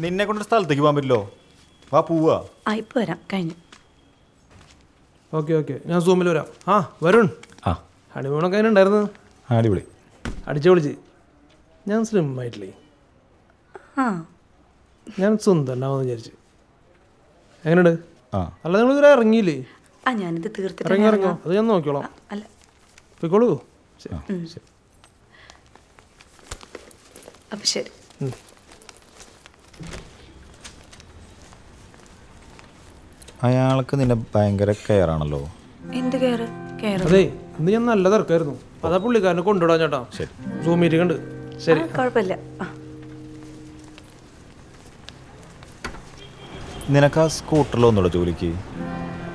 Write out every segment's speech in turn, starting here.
നിന്നെ കൊണ്ട് സ്ഥലത്തേക്ക് പോകാൻ പറ്റില്ലോ? വാ പോവാ. ഇപ്പം വരാം, കഴിഞ്ഞു. ഓക്കെ ഞാൻ സൂമിൽ വരാം. വരുൺ, ഹണിമൂണൊക്കെ അതിന് ഉണ്ടായിരുന്നു. അടിപൊളി, അടിച്ചു പൊളിച്ച്. ഞാൻ സ്ലിം ആയിട്ടില്ലേ, ഞാൻ സുന്ദരനാവെന്ന് വിചാരിച്ചു. എങ്ങനെയുണ്ട്? അല്ല നിങ്ങൾ ഇതുവരെ ഇറങ്ങിയില്ലേ? ഞാനിത് തീർത്തിട്ട് ഇറങ്ങോ, അത് ഞാൻ നോക്കിയോളാം. അല്ല പോയിക്കോളൂ. അപ്പം ശരി. അയാൾക്ക് നിന്നെ ഭയങ്കര കെയർ ആണല്ലോ. എന്ത് കെയർ? അതെ, ഇന്ന് ഞാൻ നല്ല തിരക്കായിരുന്നു. അതാ പുള്ളിക്കാരനെ കൊണ്ടുവിടാൻ ചേട്ടാ. ശരി, സൂം മീറ്റിംഗ് ഉണ്ട്. ശരി, കുഴപ്പമില്ല. നിനക്ക് ആ സ്കൂട്ടറിലൊന്നുള്ളൂ ജോലിക്ക്?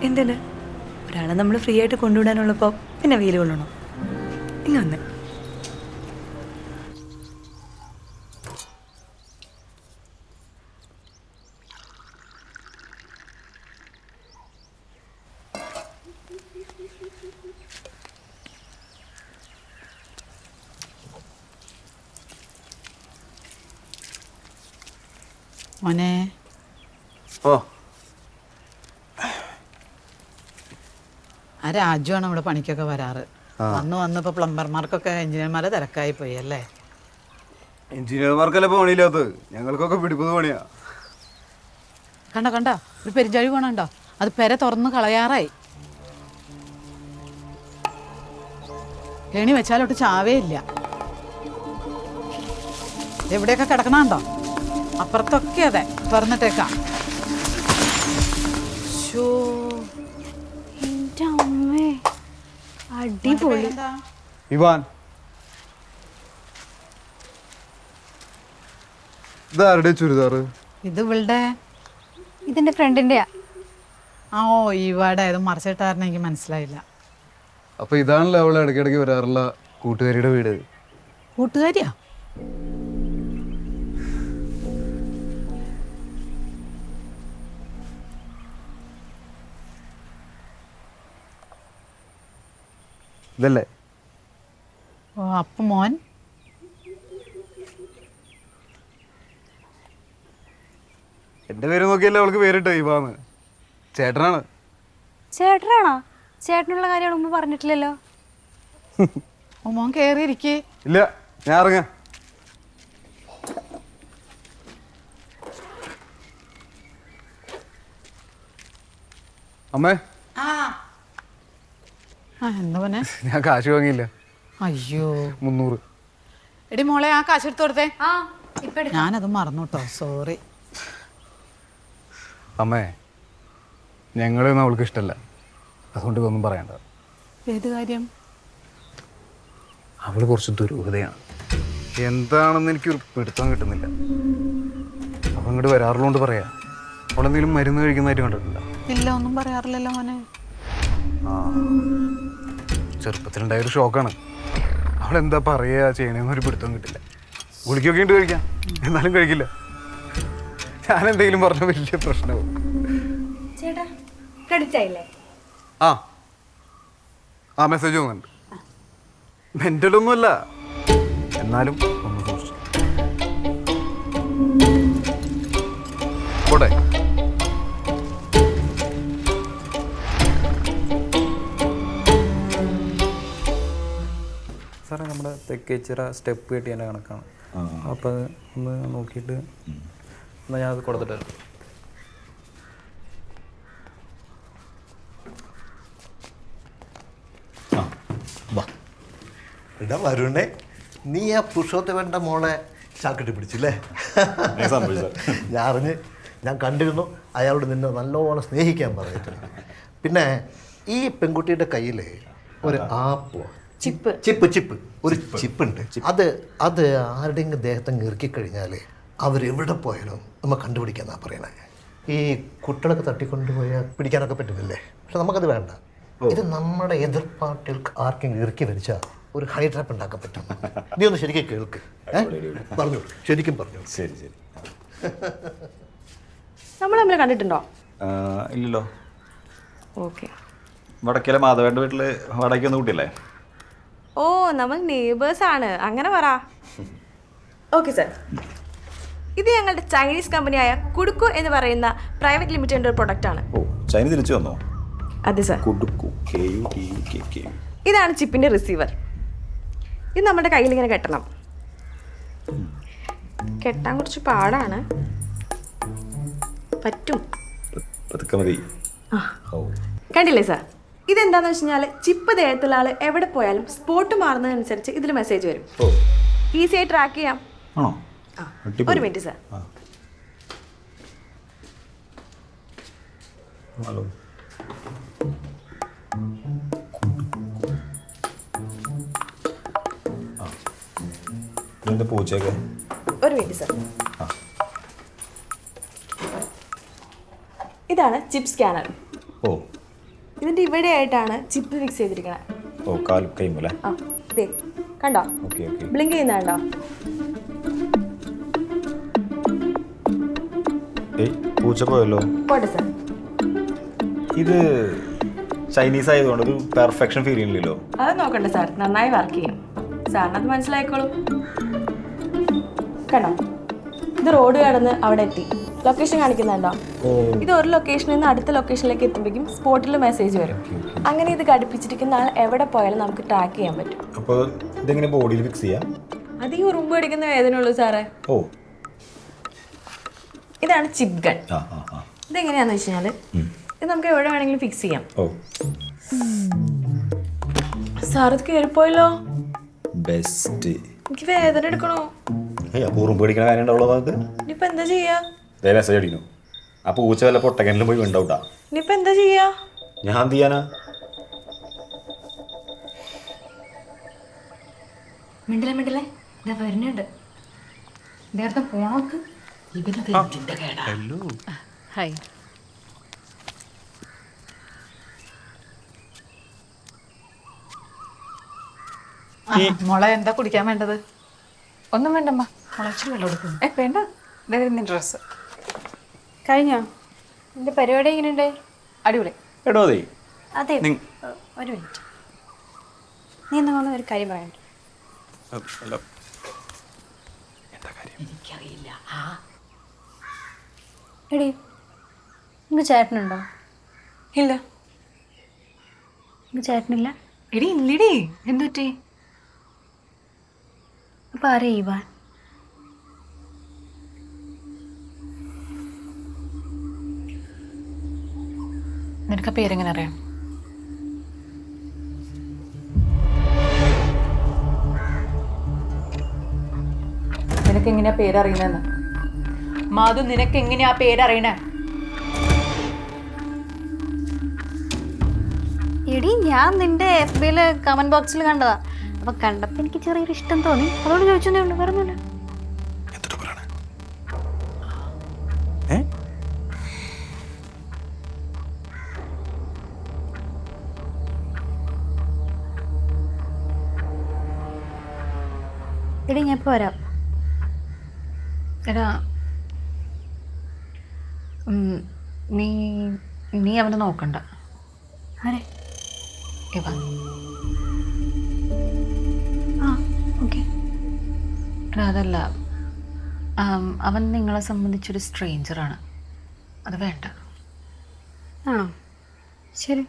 എന്തിന്? ഒരാളെ നമ്മൾ ഫ്രീ ആയിട്ട് കൊണ്ടുവിടാനുള്ളപ്പോൾ പിന്നെ വെയിൽ കൊള്ളണോ? ഇങ്ങ വന്നേ. മോനെ, ആ രാജുവാണ് ഇവിടെ പണിക്കൊക്കെ വരാറ്. വന്നപ്പോൾ പ്ലംബർമാർക്കൊക്കെ എഞ്ചിനീയർമാരെ തിരക്കായി പോയി അല്ലേ? എഞ്ചിനീയർമാർക്കല്ലേ പണിയില്ലാത്തത്, ഞങ്ങൾക്കൊക്കെ പിടിപ്പത് പണിയാ. കണ്ട ഒരു പെരിഞ്ചാഴി പോണുണ്ടോ? അത് പെര തുറന്ന് കളയാറായി. ഏണി വെച്ചാലോട്ട് ചാവേ ഇല്ല. എവിടെയൊക്കെ കിടക്കണുണ്ടോ? അപ്പുറത്തൊക്കെ അതെ, തുറന്നിട്ടേക്കാം. അടിപൊളി. ഇവാൻ, ഇതാരുടെ ചുരിദാറ്? ഇത് ഇവളുടെ. ഇതെന്റെ ഫ്രണ്ടിന്റെയാ. ഓ, ഇവിടെ ഇത് മറിച്ചിട്ടായിരുന്നു, എനിക്ക് മനസ്സിലായില്ല. അപ്പൊ ഇതാണല്ലോ അവളെ ഇടയ്ക്കിടയ്ക്ക് വരാറുള്ള കൂട്ടുകാരിയുടെ വീട്. കൂട്ടുകാരിയാ? ഇതല്ലേ? ഓ, അപ്പം മോൻ എന്റെ പേര് നോക്കിയല്ലേ അവൾക്ക് പേരിട്ടോ ഇവാന്ന്. ചേട്ടനാണ്. ചേട്ടനാണോ? ചേട്ടനുള്ള കാര്യം മുമ്പ് പറഞ്ഞിട്ടില്ലല്ലോ. ഓ, മോൻ കയറിയിരിക്കേ. ഇല്ല, ഞാൻ ഇറങ്ങാം. അമ്മേ, എന്താ മോനെ? ഞാൻ കാശ് വാങ്ങിയില്ല. അയ്യോ, 300. എടി മോളെ, ആ കാശ് എടുത്ത് കൊടുത്തേ. ഞാനത് മറന്നു കേട്ടോ, സോറി. അമ്മേ, ഞങ്ങളൊന്നും അവൾക്ക് ഇഷ്ടമല്ല, അതുകൊണ്ട് ഇതൊന്നും പറയണ്ട. ഏത് കാര്യം? അവൾ കുറച്ച് ദുരൂഹതയാണ്. എന്താണെന്ന് എനിക്കൊരു പിടുത്തം കിട്ടുന്നില്ല. അവൾ ഇങ്ങോട്ട് വരാറുള്ളതുകൊണ്ട് പറയാ. അവളെന്തെങ്കിലും മരുന്ന് കഴിക്കുന്നതായിട്ട് കണ്ടിട്ടില്ല? ഇല്ല, ഒന്നും പറയാറില്ലല്ലോ മോനെ. ചെറുപ്പത്തിലുണ്ടായൊരു ഷോക്കാണ്. അവളെന്താ പറയുക ചെയ്യണേന്നൊരു പിടുത്തം കിട്ടില്ല. ഗുളിക്കൊക്കെ ഉണ്ട് കഴിക്കാം, എന്നാലും കഴിക്കില്ല. ഞാൻ എന്തെങ്കിലും പറഞ്ഞ വലിയ പ്രശ്നവും. ചേട്ടാ, ക്രെഡിറ്റ് ആയില്ലേ? ആ മെസ്സേജ് വന്നിട്ടുണ്ട്. മെന്റലൊന്നുമല്ല, എന്നാലും ഒന്ന് സൂക്ഷിച്ചു പോട്ടെ. സാറേ, നമ്മുടെ തെക്കേച്ചിറ സ്റ്റെപ്പ് കെട്ടിയതിൻ്റെ കണക്കാണ്. അപ്പോൾ ഒന്ന് നോക്കിയിട്ട് എന്നാൽ ഞാനത് കൊടുത്തിട്ട് വരാം. എടാ വരുണേ, നീ ആ പുരുഷോത്തമൻ്റെ മോളെ ചാക്കിട്ട് പിടിച്ചില്ലേ? ഞാൻ കണ്ടിരുന്നു. അയാളോട് നിന്നെ നല്ലോണം സ്നേഹിക്കാൻ പറഞ്ഞിട്ടുണ്ട്. പിന്നെ ഈ പെൺകുട്ടിയുടെ കയ്യിൽ ഒരു ചിപ്പ് ഒരു ചിപ്പുണ്ട്. അത് ആരുടെയെങ്കിലും ദേഹത്തങ്ങ് ഇറക്കിക്കഴിഞ്ഞാൽ അവരെവിടെ പോയാലും നമ്മൾ കണ്ടുപിടിക്കാന്നാ പറയണേ. ഈ കുട്ടികളൊക്കെ തട്ടിക്കൊണ്ടുപോയാൽ പിടിക്കാനൊക്കെ പറ്റുന്നില്ലേ? പക്ഷെ നമുക്കത് വേണ്ട. ഇത് നമ്മുടെ എതിർ പാർട്ടികൾക്ക് ആർക്കെങ്കിലും ഇറക്കി വരിച്ചാൽ ഒരു ഹൈ ട്രാപ്പ് ഉണ്ടാക്കാൻ പറ്റും. നീ ഒന്ന് ശരിക്കും കേൾക്ക്. പറഞ്ഞു, ശരിക്കും പറഞ്ഞു. ശരി ശരി. നമ്മൾ തമ്മിൽ കണ്ടിട്ടുണ്ടോ? ഇല്ലല്ലോ. ഓക്കെ. വടക്കേലെ മാധവേൻ്റെ വീട്ടിൽ വാടകയ്ക്കൊന്നും കൂട്ടിയല്ലേ? ഓ, നമ്മൾ നെയ്ബേഴ്സ് ആണ്, അങ്ങനെ പറ. Okay sir. ഇത് ഞങ്ങളുടെ ചൈനീസ് കമ്പനിയായ കുടുക്കു എന്ന് പറയുന്ന പ്രൈവറ്റ് ലിമിറ്റഡിൻ്റെ ഒരു പ്രൊഡക്റ്റാണ്. ഓ ചൈന തിരിച്ചു വന്നോ? അതെ സാർ. കുടുക്കു KUDUKK. ഇതാണ് ചിപ്പിൻ്റെ റിസീവർ. ഇത് നമ്മുടെ കയ്യിൽ ഇങ്ങനെ കെട്ടണം. കെട്ടാൻ കുറച്ച് പാടാണ്, പറ്റും. പതുക്കെ മതി. കണ്ടില്ലേ സാർ? ഇതെന്താന്ന് വെച്ച് കഴിഞ്ഞാൽ ചിപ്പ് ദേഹത്തുള്ള ആൾ എവിടെ പോയാലും സ്പോട്ട് മാറുന്നതനുസരിച്ച് ഇതിൽ മെസ്സേജ് വരും. ഈസിയായി ട്രാക്ക് ചെയ്യാം. ആണോ? ഒരു മിനിറ്റ് സാർ. ഹലോ. പൂച്ചയൊക്കെ ഒരു മിനിറ്റ് സാർ. ഇതാണ് ചിപ്പ് സ്കാനർ. ഓ ഇതിന്റെ ഇവിടെ ആയിട്ടാണ് ചിപ്പ് ഫിക്സ് ചെയ്തിരിക്കണത്. ഓ കാൽ കൈമല്ലേ? ആ ഇതേ കണ്ടോ? Okay okay. ബ്ലിങ്ക് ചെയ്യുന്ന കണ്ടോ? പൂച്ച പോയല്ലോ. പോട്ടെ സാർ. ഇത് ചൈനീസ് ആയതുകൊണ്ട് ഒരു പെർഫെക്ഷൻ ഫീൽ ചെയ്യുന്നില്ലല്ലോ. അത് നോക്കണ്ട സാർ, നന്നായി വർക്ക് ചെയ്യും. സാറിന് അത് മനസ്സിലായിക്കോളും. കണ്ടോ? ഇത് റോഡ് കടന്ന് അവിടെ എത്തി. ലൊക്കേഷൻ കാണിക്കുന്നുണ്ടോ? ഇത് ഒരു ലൊക്കേഷനിൽ നിന്ന് അടുത്ത ലൊക്കേഷനിലേക്ക് എത്തുമ്പോഴേക്കും സ്പോട്ടിൽ മെസ്സേജ് വരും. അങ്ങനെ ഇത് ഘടിപ്പിച്ചിരിക്കുന്ന ആൾ എവിടെ പോയാലും നമുക്ക് ട്രാക്ക് ചെയ്യാൻ പറ്റും. അപ്പോൾ ഇതെങ്ങനെ ബോഡിയിൽ ഫിക്സ് ചെയ്യാം? അത് ഈ ഉറുമ്പ് അടിക്കുന്ന വേദനയുള്ളൂ സാറേ. ഓ ഇതാണ് ചിപ്പ് ഗൺ. ആ. ഇതെങ്ങനെയാണെന്ന് വെച്ച് കഴിഞ്ഞാൽ ഇത് നമുക്ക് എവിടെ വേണമെങ്കിലും ഫിക്സ് ചെയ്യാം. ഓ സാർ ഇത് കയറിപ്പോയല്ലോ. ബെസ്റ്റ്. എനിക്ക് വേദന എടുക്കണോ? അപൂർവം പേടിക്കണ കാര്യം ഉണ്ടാവുള്ളൂ. അത് ഇനിയിപ്പോൾ എന്താ ചെയ്യാ? മെസ്സേജ് അടിക്കുന്നു. ആ പൂച്ച വല്ല പൊട്ടക്കനിലും പോയി വീണ്ടൗട്ടാ. ഇനിയിപ്പോൾ എന്താ ചെയ്യാ? ഞാൻ എന്ത് ചെയ്യാനാ? മിണ്ടില്ലേ ഇതാ വരുന്നുണ്ട്. നേരത്തെ പോണോക്ക് ഹായ്. മോളെ എന്താ കുടിക്കാൻ വേണ്ടത്? ഒന്നും വേണ്ടമ്മ. മുളച്ചിട്ട് വെള്ളം എടുക്കും. വേണ്ട, ഇതായിരുന്നു ഡ്രസ്സ്. കഴിഞ്ഞോ എൻ്റെ പരിപാടി? എങ്ങനെയുണ്ട്? അടിപൊളി. എടോ അതെ. അതെ, ഒരു മിനിറ്റ്. നീ എന്നാ ഒരു കാര്യം പറയണ്ട. എനിക്കറിയില്ല. എടി നിങ്ങൾക്ക് ചേട്ടനുണ്ടോ? ഇല്ല. നിങ്ങൾക്ക് ചേട്ടനില്ല? എടി ഇല്ലടി. എന്തുപറ്റി? അപ്പൊ ആരാ ഇവാൻ? നിനക്ക് പേരെങ്ങനെ അറിയാം? നിനക്ക് എങ്ങനെയാ പേരറിയുന്നതെന്ന്? മാധു, നിനക്ക് എങ്ങനെയാ പേരറിയണേ? എടി ഞാൻ നിന്റെ FB കമന്റ് ബോക്സിൽ കണ്ടതാ. അപ്പൊ കണ്ടപ്പോ എനിക്ക് ചെറിയൊരു ഇഷ്ടം തോന്നി, അതോട് ചോദിച്ചതേ ഉള്ളൂ, പറഞ്ഞില്ല. എടി ഞാൻ ഇപ്പൊ വരാം. എടാ, നീ നീ അവനെ നോക്കണ്ട. ആരെ? ഇവൻ. ആ ഓക്കെ. എടാ അതല്ല, അവൻ നിങ്ങളെ സംബന്ധിച്ചൊരു സ്ട്രേഞ്ചറാണ്. അത് വേണ്ട. ആണോ? ശരി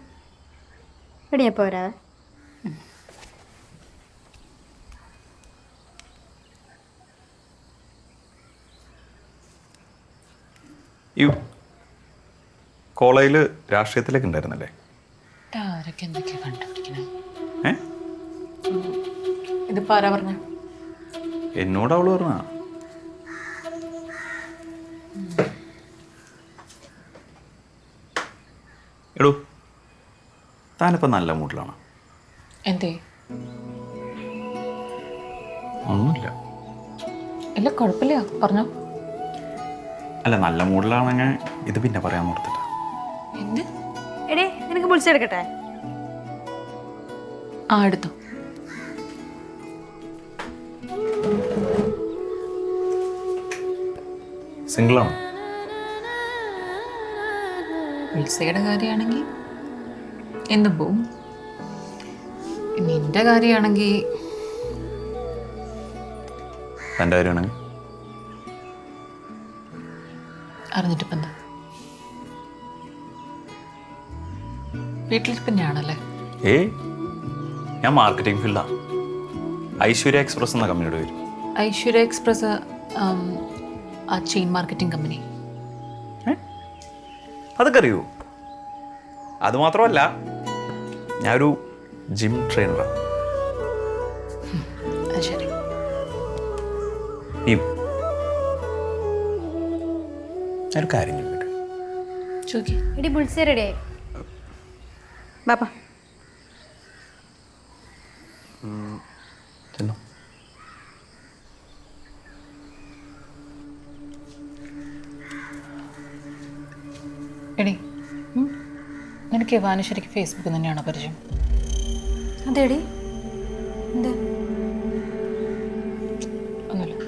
എടി ഞാൻ ഇപ്പൊ വരാവേ. ഈ കോളേജിൽ രാഷ്ട്രീയത്തിലേക്ക് ഉണ്ടായിരുന്നല്ലേ? ആരൊക്കെ എന്തൊക്കെയാ കണ്ടുപിടിക്കണേ? ഇതിപ്പോ ആരാ പറഞ്ഞ? എന്നോട് അവള് പറഞ്ഞ. എടോ, താനിപ്പോ നല്ല മൂഡിലാണ്. എന്തേ? ഒന്നുമില്ല. ഇല്ല, കുഴപ്പമില്ല, പറഞ്ഞോ. അല്ല, നല്ല മൂഡിലാണെങ്കിൽ ഇത് പിന്നെ പറയാൻ ഓർത്തില്ല. എന്ത്? എടേ നിനക്ക് വിളിച്ചെടുക്കട്ടെ? ആ, എടുത്തോ. സിംഗിളാണോ? വിളിച്ചയുടെ കാര്യമാണെങ്കിൽ എന്തും പോവും. നിന്റെ കാര്യമാണെങ്കിൽ തൻ്റെ കാര്യമാണെങ്കിൽ അറിഞ്ഞിട്ടിപ്പം എന്താ? വീട്ടിലിരിപ്പ് തന്നെയാണല്ലേ? ഏയ്, ഞാൻ മാർക്കറ്റിംഗ് ഫീൽഡാണ്. ഐശ്വര്യ എക്സ്പ്രസ് എന്ന കമ്പനിയുടെ പേര്. ഐശ്വര്യ എക്സ്പ്രസ് ആ ചെയിൻ മാർക്കറ്റിംഗ് കമ്പനി. അതൊക്കെ അറിയൂ. അതുമാത്രമല്ല, ഞാനൊരു ജിം ട്രെയിനറാണ്. അത് ശരി. ഞാനൊരു കാര്യം ചോദിക്കട്ടെ? ചോദിക്കേ. എടി ബുൾസേ റെഡിയായി ബാപ്പാ. ചെന്നോ. എടി, നിനക്ക് വാനുശ്വരിക്ക് ഫേസ്ബുക്കിൽ തന്നെയാണോ പരിചയം? അതെടി എന്താ? ഒന്നുമില്ല.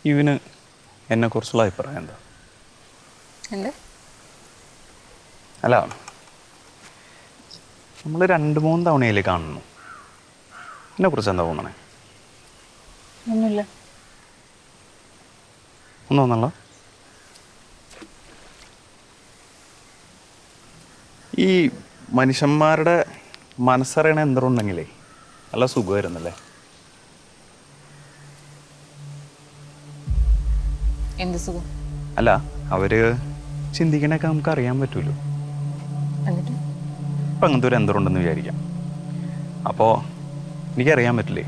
ഇവന് എന്നെക്കുറിച്ചുള്ള അഭിപ്രായം എന്താ? എന്ത്? അല്ല, നമ്മൾ 2-3 തവണയിലേ കാണുന്നു. എന്നെക്കുറിച്ച് എന്താ തോന്നണേ? ഒന്നുമില്ല. ഒന്നും തോന്നല്ല. ഈ മനുഷ്യന്മാരുടെ മനസ്സറിയണ എന്തുണ്ടെങ്കിലേ നല്ല സുഖമായിരുന്നല്ലേ? എന്ത് സുഖം? അല്ല, അവര് ചിന്തിക്കണൊക്കെ നമുക്ക് അറിയാൻ പറ്റുമല്ലോ. എന്നിട്ട് ഇപ്പം അങ്ങനത്തെ ഒരു യന്ത്രമുണ്ടെന്ന് വിചാരിക്കാം. അപ്പോൾ എനിക്കറിയാൻ പറ്റില്ലേ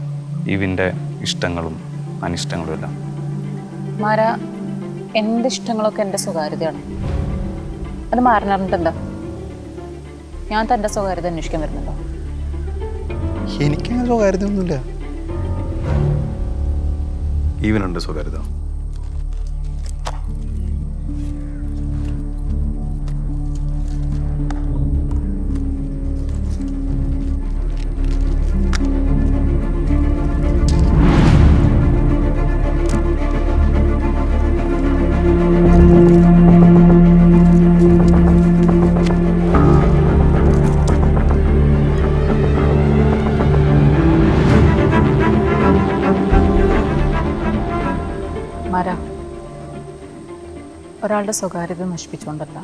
ഇവൻ്റെ ഇഷ്ടങ്ങളും അനിഷ്ടങ്ങളും എല്ലാം. മാരാ, എൻ്റെ ഇഷ്ടങ്ങളൊക്കെ എൻ്റെ സ്വകാര്യതയാണ്. അത് മാറാനിട്ട് എന്താ? ഞാൻ തൻ്റെ സ്വകാര്യത അന്വേഷിക്കാൻ വരുന്നുണ്ടോ? എനിക്കങ്ങനെ സ്വകാര്യത ഒന്നുമില്ല. ഇവനുണ്ട് സ്വകാര്യത. മാരാ, ഒരാളുടെ സ്വകാര്യത നശിപ്പിച്ചുകൊണ്ടല്ല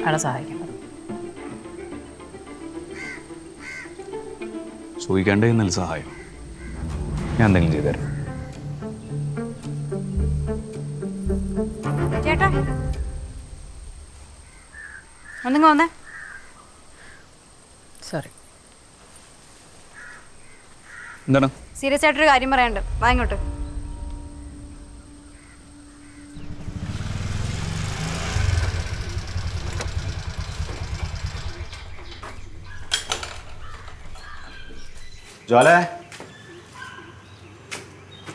അയാളെ സഹായിക്കേണ്ടത്. ചോദിക്കേണ്ടേ നല്ല സഹായം ഞാൻ എന്തെങ്കിലും ചെയ്തുതരാം. ചേട്ടാ ഒന്നിങ്ങ വന്നേ. സോറി. എന്താണ്? സീരിയസ് ആയിട്ടൊരു കാര്യം പറയാനുണ്ട്. വാ ഇങ്ങോട്ട്. ജോലേ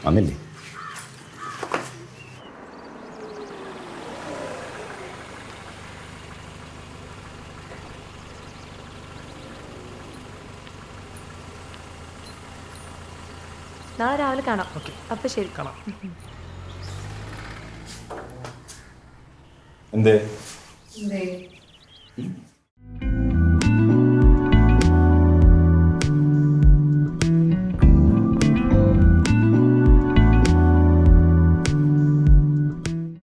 വന്നില്ലേ? നാളെ രാവിലെ കാണാം. അപ്പം ശരി. കാണാം. എന്തേ? എന്തേ?